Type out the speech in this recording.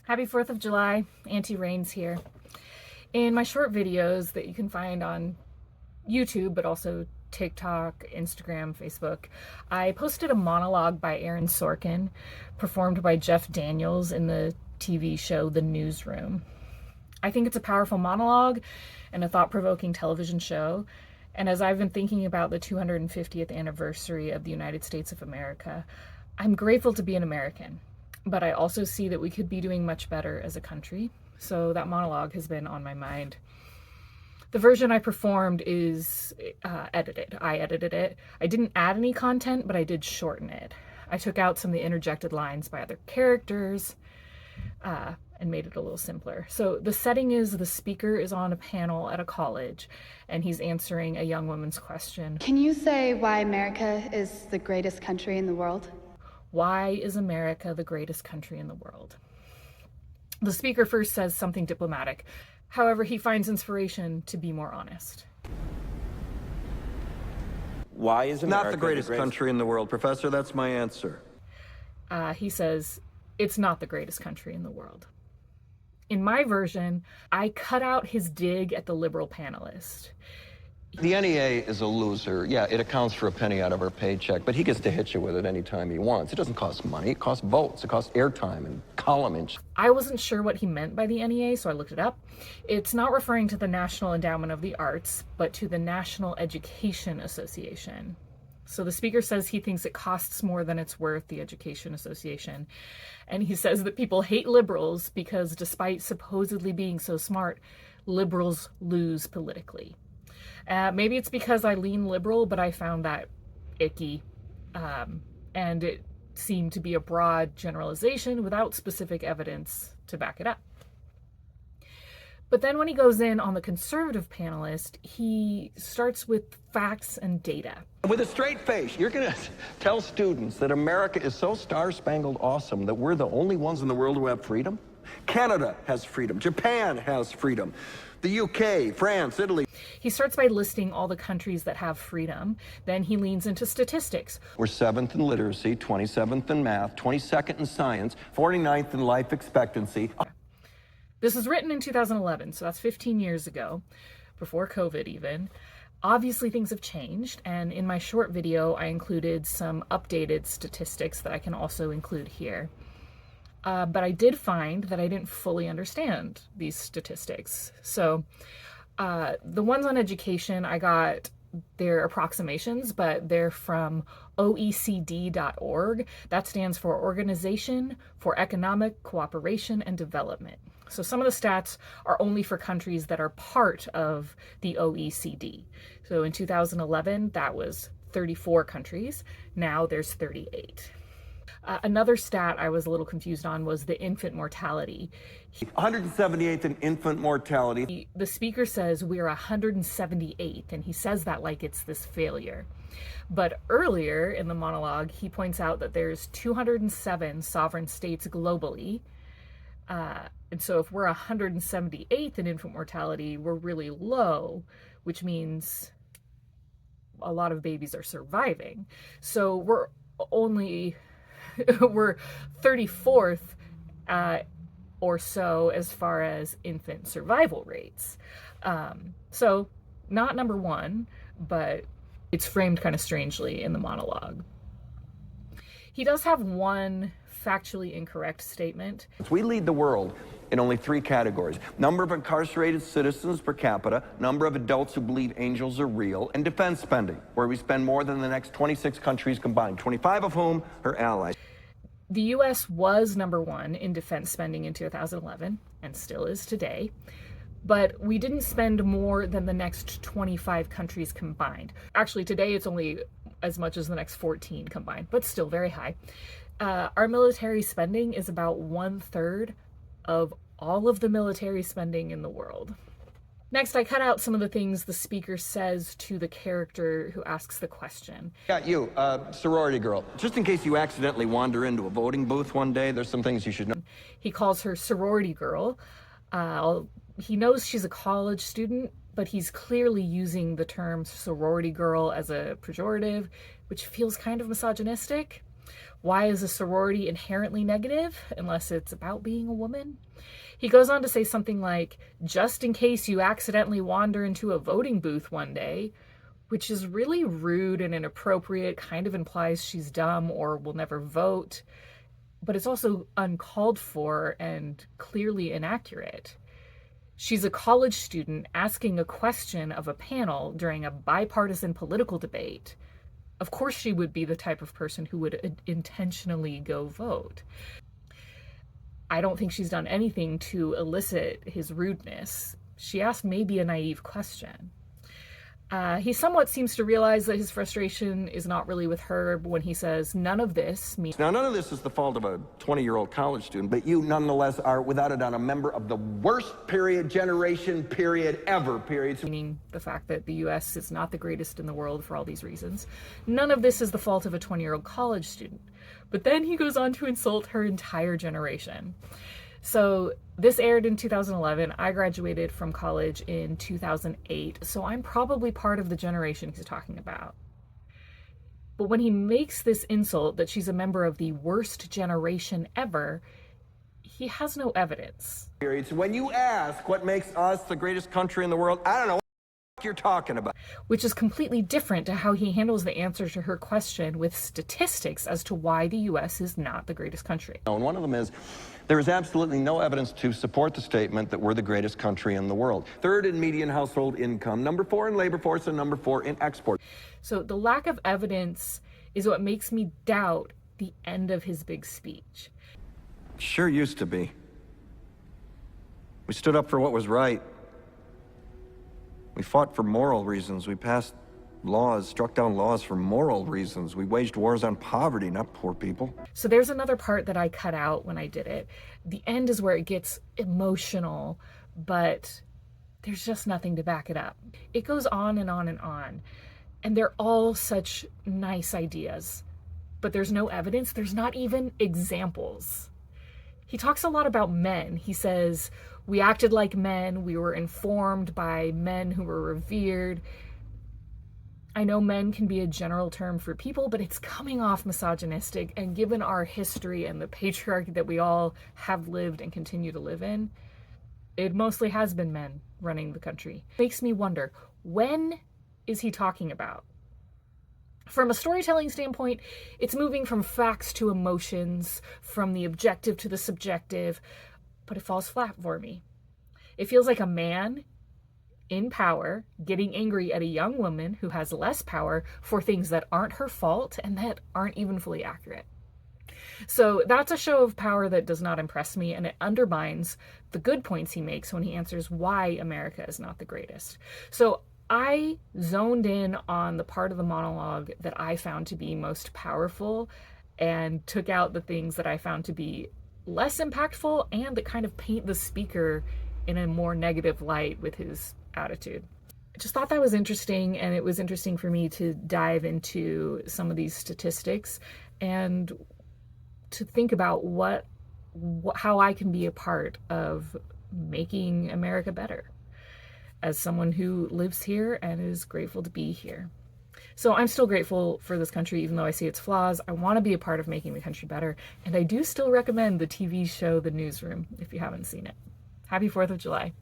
Happy 4th of July, Auntie Rains here. In my short videos that you can find on YouTube, but also TikTok, Instagram, Facebook, I posted a monologue by Aaron Sorkin, performed by Jeff Daniels in the TV show The Newsroom. I think it's a powerful monologue and a thought-provoking television show. And as I've been thinking about the 250th anniversary of the United States of America, I'm grateful to be an American. But I also see that we could be doing much better as a country. So that monologue has been on my mind. The version I performed is edited. I edited it. I didn't add any content, but I did shorten it. I took out some of the interjected lines by other characters and made it a little simpler. So the setting is the speaker is on a panel at a college and he's answering a young woman's question. Can you say why America is the greatest country in the world? Why is America the greatest country in the world? The speaker first says something diplomatic. However, he finds inspiration to be more honest. Why is America not the greatest country in the world, Professor? That's my answer. He says, it's not the greatest country in the world. In my version, I cut out his dig at the liberal panelist. The NEA is a loser. Yeah, it accounts for a penny out of our paycheck, but he gets to hit you with it anytime he wants. It doesn't cost money. It costs votes. It costs airtime and column inch. I wasn't sure what he meant by the NEA, so I looked it up. It's not referring to the National Endowment of the Arts, but to the National Education Association. So the speaker says he thinks it costs more than it's worth, the Education Association. And he says that people hate liberals because despite supposedly being so smart, liberals lose politically. Maybe it's because I lean liberal, but I found that icky. And it seemed to be a broad generalization without specific evidence to back it up. But then when he goes in on the conservative panelist, he starts with facts and data. With a straight face, you're going to tell students that America is so star-spangled awesome that we're the only ones in the world who have freedom? Canada has freedom. Japan has freedom. The UK, France, Italy. He starts by listing all the countries that have freedom. Then he leans into statistics. We're 7th in literacy, 27th in math, 22nd in science, 49th in life expectancy. This was written in 2011, so that's 15 years ago, before COVID even. Obviously things have changed, and in my short video I included some updated statistics that I can also include here. But I did find that I didn't fully understand these statistics. So the ones on education, I got their approximations, but they're from OECD.org. That stands for Organization for Economic Cooperation and Development. So some of the stats are only for countries that are part of the OECD. So in 2011, that was 34 countries. Now there's 38. Another stat I was a little confused on was the infant mortality. 178th in infant mortality. The speaker says we're 178th, and he says that like it's this failure. But earlier in the monologue, he points out that there's 207 sovereign states globally. And so if we're 178th in infant mortality, we're really low, which means a lot of babies are surviving. So we're 34th or so as far as infant survival rates. So not number one, but it's framed kind of strangely in the monologue. He does have one factually incorrect statement. We lead the world in only 3 categories: number of incarcerated citizens per capita, number of adults who believe angels are real, and defense spending, where we spend more than the next 26 countries combined, 25 of whom are allies. The US was number 1 in defense spending in 2011, and still is today, but we didn't spend more than the next 25 countries combined. Actually, today it's only as much as the next 14 combined, but still very high. Our military spending is about 1/3 of all of the military spending in the world. Next, I cut out some of the things the speaker says to the character who asks the question. Got you, sorority girl. Just in case you accidentally wander into a voting booth one day, there's some things you should know. He calls her sorority girl. He knows she's a college student, but he's clearly using the term sorority girl as a pejorative, which feels kind of misogynistic. Why is a sorority inherently negative unless it's about being a woman? He goes on to say something like, just in case you accidentally wander into a voting booth one day, which is really rude and inappropriate, kind of implies she's dumb or will never vote, but it's also uncalled for and clearly inaccurate. She's a college student asking a question of a panel during a bipartisan political debate. Of course she would be the type of person who would intentionally go vote. I don't think she's done anything to elicit his rudeness. She asked maybe a naive question. He somewhat seems to realize that his frustration is not really with her when he says, none of this means... Now, none of this is the fault of a 20-year-old college student, but you nonetheless are, without a doubt, a member of the worst generation ever. Meaning the fact that the U.S. is not the greatest in the world for all these reasons. None of this is the fault of a 20-year-old college student. But then he goes on to insult her entire generation. So this aired in 2011. I graduated from college in 2008, so I'm probably part of the generation he's talking about. But when he makes this insult that she's a member of the worst generation ever, he has no evidence. When you ask what makes us the greatest country in the world, I don't know what you're talking about. Which is completely different to how he handles the answer to her question with statistics as to why the U.S. is not the greatest country. And one of them is, there is absolutely no evidence to support the statement that we're the greatest country in the world. Third in median household income, number 4 in labor force, and number 4 in export. So the lack of evidence is what makes me doubt the end of his big speech. Sure used to be. We stood up for what was right. We fought for moral reasons. We passed laws, struck down laws for moral reasons. We waged wars on poverty, not poor people. So there's another part that I cut out when I did it. The end is where it gets emotional, but there's just nothing to back it up. It goes on and on and on. And they're all such nice ideas, but there's no evidence. There's not even examples. He talks a lot about men. He says, we acted like men. We were informed by men who were revered. I know men can be a general term for people, but it's coming off misogynistic, and given our history and the patriarchy that we all have lived and continue to live in, it mostly has been men running the country. It makes me wonder, when is he talking about? From a storytelling standpoint, it's moving from facts to emotions, from the objective to the subjective, but it falls flat for me. It feels like a man in power getting angry at a young woman who has less power for things that aren't her fault and that aren't even fully accurate. So that's a show of power that does not impress me, and it undermines the good points he makes when he answers why America is not the greatest. So I zoned in on the part of the monologue that I found to be most powerful and took out the things that I found to be less impactful and that kind of paint the speaker in a more negative light with his attitude. I just thought that was interesting, and it was interesting for me to dive into some of these statistics and to think about how I can be a part of making America better as someone who lives here and is grateful to be here. So I'm still grateful for this country, even though I see its flaws. I want to be a part of making the country better, and I do still recommend the TV show The Newsroom if you haven't seen it. Happy 4th of July.